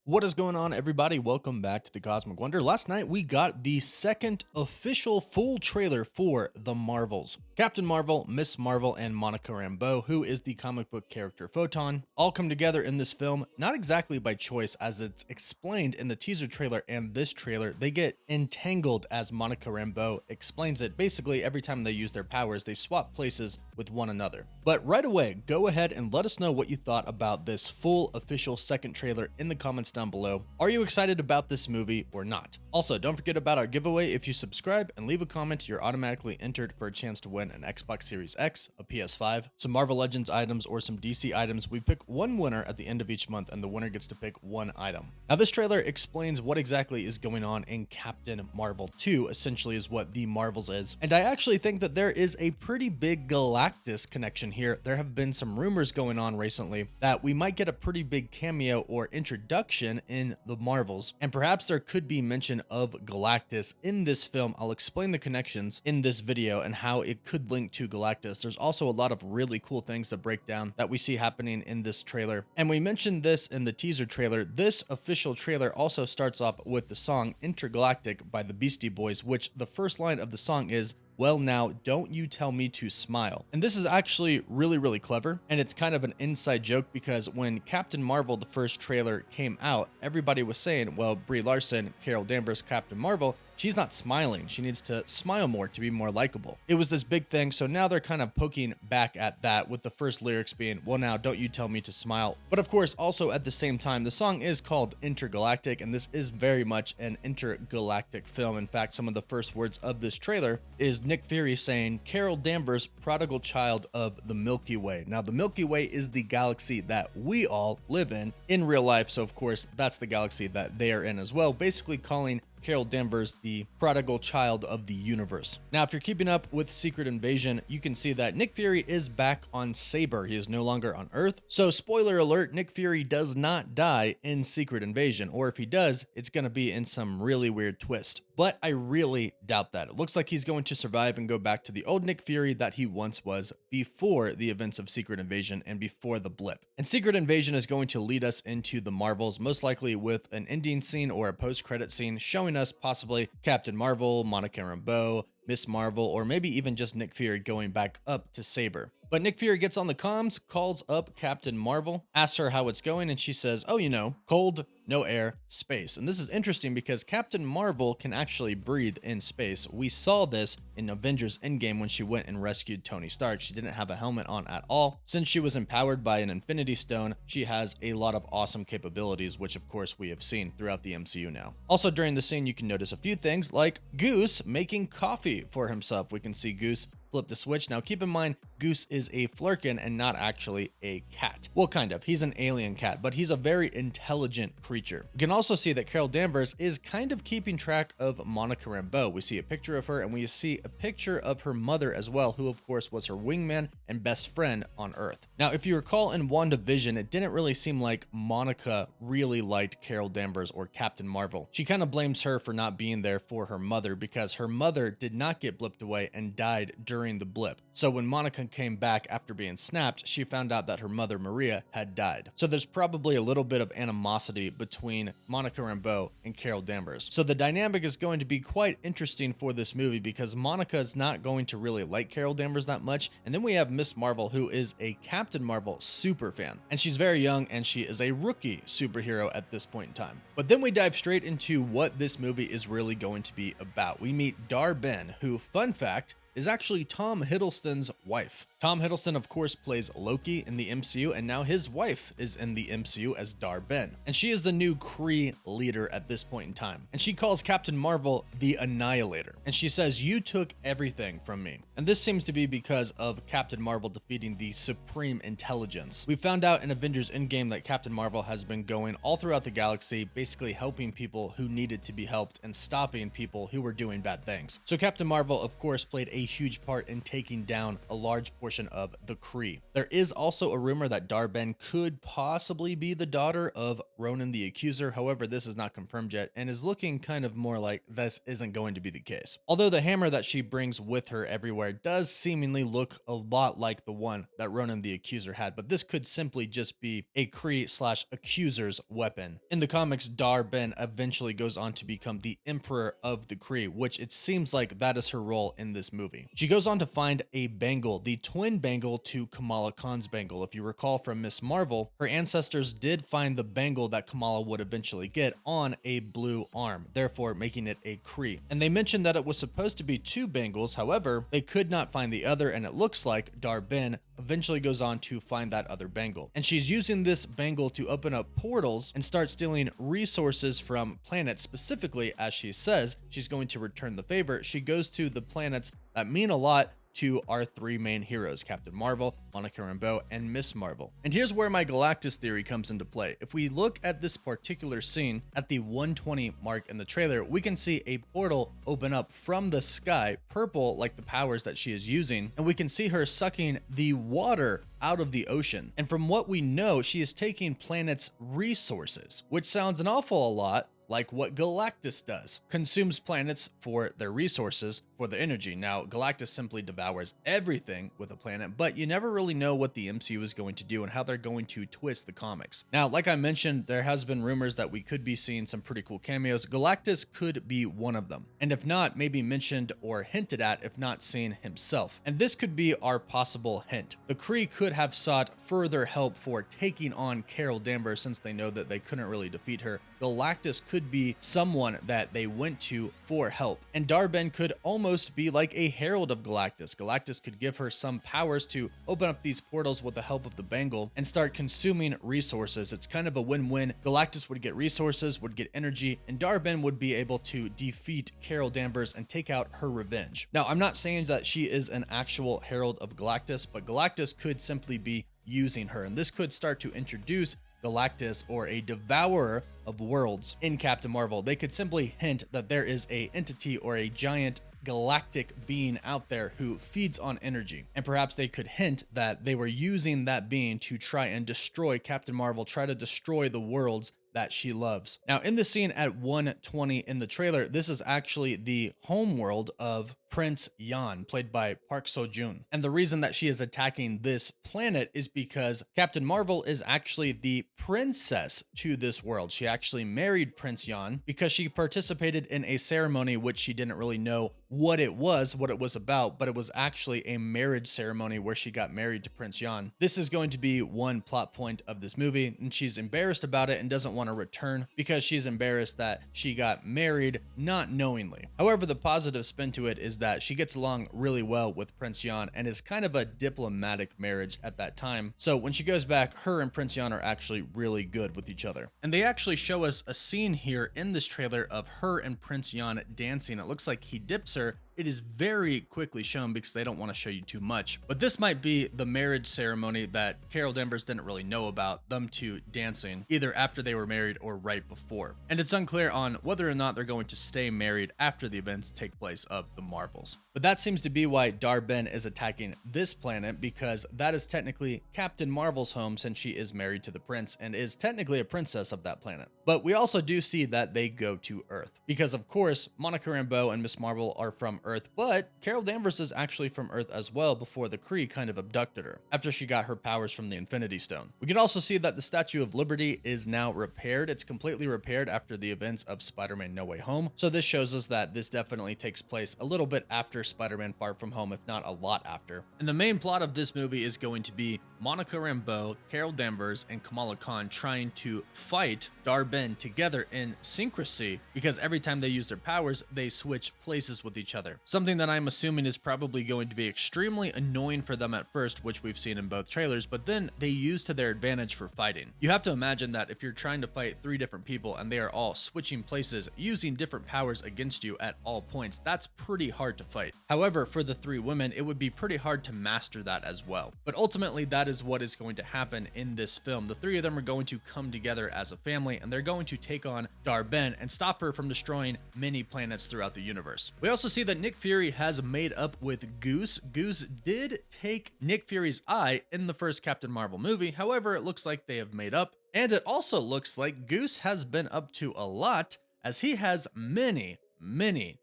What is going on, everybody? Welcome back to the Cosmic Wonder. Last night we got the second official full trailer for the Marvels. Captain Marvel, Miss Marvel, and Monica Rambeau, who is the comic book character Photon, all come together in this film, not exactly by choice as it's explained in the teaser trailer and this trailer. They get entangled as Monica Rambeau explains it. Basically, every time they use their powers, they swap places with one another. But right away, go ahead and let us know what you thought about this full official second trailer in the comments down below. Are you excited about this movie or not? Also, don't forget about our giveaway. If you subscribe and leave a comment, you're automatically entered for a chance to win an Xbox Series X, a PS5, some Marvel Legends items, or some DC items. We pick one winner at the end of each month, and the winner gets to pick one item. Now, this trailer explains what exactly is going on in Captain Marvel 2, essentially is what the Marvels is. And I actually think that there is a pretty big Galactus connection here. There have been some rumors going on recently that we might get a pretty big cameo or introduction in the Marvels, and perhaps there could be mention of Galactus in this film. I'll explain the connections in this video and how it could link to Galactus. There's also a lot of really cool things that break down that we see happening in this trailer, and we mentioned this in the teaser trailer. This official trailer also starts off with the song Intergalactic by the Beastie Boys, which the first line of the song is, "Well now, don't you tell me to smile." And this is actually really clever, and it's kind of an inside joke because when Captain Marvel, the first trailer, came out, everybody was saying, well, Brie Larson, Carol Danvers, Captain Marvel, she's not smiling. She needs to smile more to be more likable. It was this big thing, so now they're kind of poking back at that with the first lyrics being, "Well now, don't you tell me to smile." But of course, also at the same time, the song is called Intergalactic, and this is very much an intergalactic film. In fact, some of the first words of this trailer is Nick Fury saying, "Carol Danvers, prodigal child of the Milky Way." Now, the Milky Way is the galaxy that we all live in real life, so of course, that's the galaxy that they are in as well, basically calling Carol Danvers the prodigal child of the universe. Now, if you're keeping up with Secret Invasion, you can see that Nick Fury is back on Saber. He is no longer on Earth. So, spoiler alert, Nick Fury does not die in Secret Invasion, or if he does, it's going to be in some really weird twist. But I really doubt that. It looks like he's going to survive and go back to the old Nick Fury that he once was before the events of Secret Invasion and before the blip. And Secret Invasion is going to lead us into the Marvels, most likely with an ending scene or a post-credit scene showing us possibly Captain Marvel, Monica Rambeau, Miss Marvel, or maybe even just Nick Fury going back up to Saber. But Nick Fury gets on the comms, calls up Captain Marvel, asks her how it's going, and she says, "Oh, you know, cold, no air, space." And this is interesting because Captain Marvel can actually breathe in space. We saw this in Avengers Endgame when she went and rescued Tony Stark. She didn't have a helmet on at all. Since she was empowered by an Infinity Stone, she has a lot of awesome capabilities, which of course we have seen throughout the MCU now. Also during the scene, you can notice a few things like Goose making coffee for himself. We can see Goose flip the switch. Now keep in mind, Goose is a Flurkin and not actually a cat. Well, kind of. He's an alien cat, but he's a very intelligent creature. You can also see that Carol Danvers is kind of keeping track of Monica Rambeau. We see a picture of her and we see a picture of her mother as well, who of course was her wingman and best friend on Earth. Now, if you recall in WandaVision, it didn't really seem like Monica really liked Carol Danvers or Captain Marvel. She kind of blames her for not being there for her mother because her mother did not get blipped away and died during the blip. So when Monica came back after being snapped, she found out that her mother Maria had died. So there's probably a little bit of animosity between Monica Rambeau and Carol Danvers. So the dynamic is going to be quite interesting for this movie because Monica is not going to really like Carol Danvers that much. And then we have Miss Marvel, who is a Captain Marvel super fan. And she's very young and she is a rookie superhero at this point in time. But then we dive straight into what this movie is really going to be about. We meet Dar Benn, who, fun fact, is actually Tom Hiddleston's wife. Tom Hiddleston, of course, plays Loki in the MCU, and now his wife is in the MCU as Dar Benn. And she is the new Kree leader at this point in time. And she calls Captain Marvel the Annihilator. And she says, "You took everything from me." And this seems to be because of Captain Marvel defeating the Supreme Intelligence. We found out in Avengers Endgame that Captain Marvel has been going all throughout the galaxy, basically helping people who needed to be helped and stopping people who were doing bad things. So Captain Marvel, of course, played a a huge part in taking down a large portion of the Kree. There is also a rumor that Dar Benn could possibly be the daughter of Ronan the Accuser. However, this is not confirmed yet and is looking kind of more like this isn't going to be the case. Although the hammer that she brings with her everywhere does seemingly look a lot like the one that Ronan the Accuser had, but this could simply just be a Kree/Accuser's weapon. In the comics, Dar Benn eventually goes on to become the Emperor of the Kree, which it seems like that is her role in this movie. She goes on to find a bangle, the twin bangle to Kamala Khan's bangle. If you recall from Miss Marvel, her ancestors did find the bangle that Kamala would eventually get on a blue arm, therefore making it a Kree. And they mentioned that it was supposed to be two bangles, however, they could not find the other, and it looks like Dar Benn eventually goes on to find that other bangle. And she's using this bangle to open up portals and start stealing resources from planets. Specifically, as she says, she's going to return the favor. She goes to the planets that mean a lot to our three main heroes, Captain Marvel, Monica Rambeau, and Miss Marvel. And here's where my Galactus theory comes into play. If we look at this particular scene at the 120 mark in the trailer, we can see a portal open up from the sky, purple like the powers that she is using, and we can see her sucking the water out of the ocean. And from what we know, she is taking planets' resources, which sounds an awful lot like what Galactus does. Consumes planets for their resources, for the energy. Now, Galactus simply devours everything with a planet, but you never really know what the MCU is going to do and how they're going to twist the comics. Now, like I mentioned, there has been rumors that we could be seeing some pretty cool cameos. Galactus could be one of them. And if not, maybe mentioned or hinted at, if not seen himself. And this could be our possible hint. The Kree could have sought further help for taking on Carol Danvers since they know that they couldn't really defeat her. Galactus could be someone that they went to for help. And Dar Benn could almost be like a herald of Galactus. Galactus could give her some powers to open up these portals with the help of the bangle and start consuming resources. It's kind of a win-win. Galactus would get resources, would get energy, and Dar Benn would be able to defeat Carol Danvers and take out her revenge. Now, I'm not saying that she is an actual herald of Galactus, but Galactus could simply be using her, and this could start to introduce Galactus, or a devourer of worlds, in Captain Marvel. They could simply hint that there is a entity or a giant galactic being out there who feeds on energy, and perhaps they could hint that they were using that being to try and destroy Captain Marvel, try to destroy the worlds that she loves. Now, in the scene at 120 in the trailer, this is actually the home world of Prince Yan, played by Park Seo-joon. And the reason that she is attacking this planet is because Captain Marvel is actually the princess to this world. She actually married Prince Yan because she participated in a ceremony which she didn't really know what it was about, but it was actually a marriage ceremony where she got married to Prince Yan. This is going to be one plot point of this movie, and she's embarrassed about it and doesn't want to return because she's embarrassed that she got married not knowingly. However, the positive spin to it is that she gets along really well with Prince Yan and is kind of a diplomatic marriage at that time. So when she goes back, her and Prince Yan are actually really good with each other. And they actually show us a scene here in this trailer of her and Prince Yan dancing. It looks like he dips her. It is very quickly shown because they don't want to show you too much. But this might be the marriage ceremony that Carol Danvers didn't really know about, them two dancing, either after they were married or right before. And it's unclear on whether or not they're going to stay married after the events take place of the Marvels. But that seems to be why Dar Benn is attacking this planet, because that is technically Captain Marvel's home since she is married to the prince and is technically a princess of that planet. But we also do see that they go to Earth because, of course, Monica Rambeau and Miss Marvel are from Earth, but Carol Danvers is actually from Earth as well before the Kree kind of abducted her after she got her powers from the Infinity Stone. We can also see that the Statue of Liberty is now repaired. It's completely repaired after the events of Spider-Man No Way Home. So this shows us that this definitely takes place a little bit after Spider-Man Far From Home, if not a lot after. And the main plot of this movie is going to be Monica Rambeau, Carol Danvers, and Kamala Khan trying to fight Dar Benn together in syncrecy, because every time they use their powers, they switch places with each other. Something that I'm assuming is probably going to be extremely annoying for them at first, which we've seen in both trailers, but then they use to their advantage for fighting. You have to imagine that if you're trying to fight three different people and they are all switching places, using different powers against you at all points, that's pretty hard to fight. However, for the three women, it would be pretty hard to master that as well. But ultimately, that is is what is going to happen in this film. The three of them are going to come together as a family, and they're going to take on Dar Benn and stop her from destroying many planets throughout the universe. We also see that Nick Fury has made up with Goose. Goose did take Nick Fury's eye in the first Captain Marvel movie. However, it looks like they have made up, and it also looks like Goose has been up to a lot, as he has many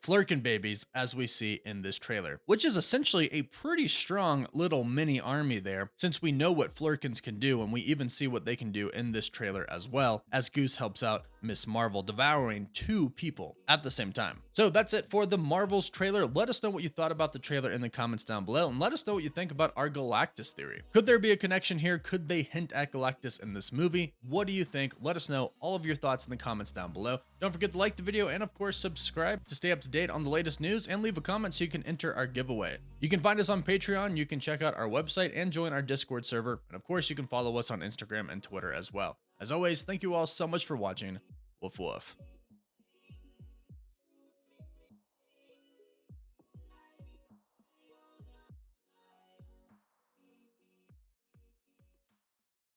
Flurkin babies, as we see in this trailer, which is essentially a pretty strong little mini army there, since we know what Flurkins can do, and we even see what they can do in this trailer as well, as Goose helps out Miss Marvel, devouring 2 people at the same time. So that's it for the Marvels trailer. Let us know what you thought about the trailer in the comments down below, and let us know what you think about our Galactus theory. Could there be a connection here? Could they hint at Galactus in this movie? What do you think? Let us know all of your thoughts in the comments down below. Don't forget to like the video and of course subscribe to stay up to date on the latest news, and leave a comment so you can enter our giveaway. You can find us on Patreon, you can check out our website and join our Discord server, and of course you can follow us on Instagram and Twitter as well. As always, thank you all so much for watching. Woof woof.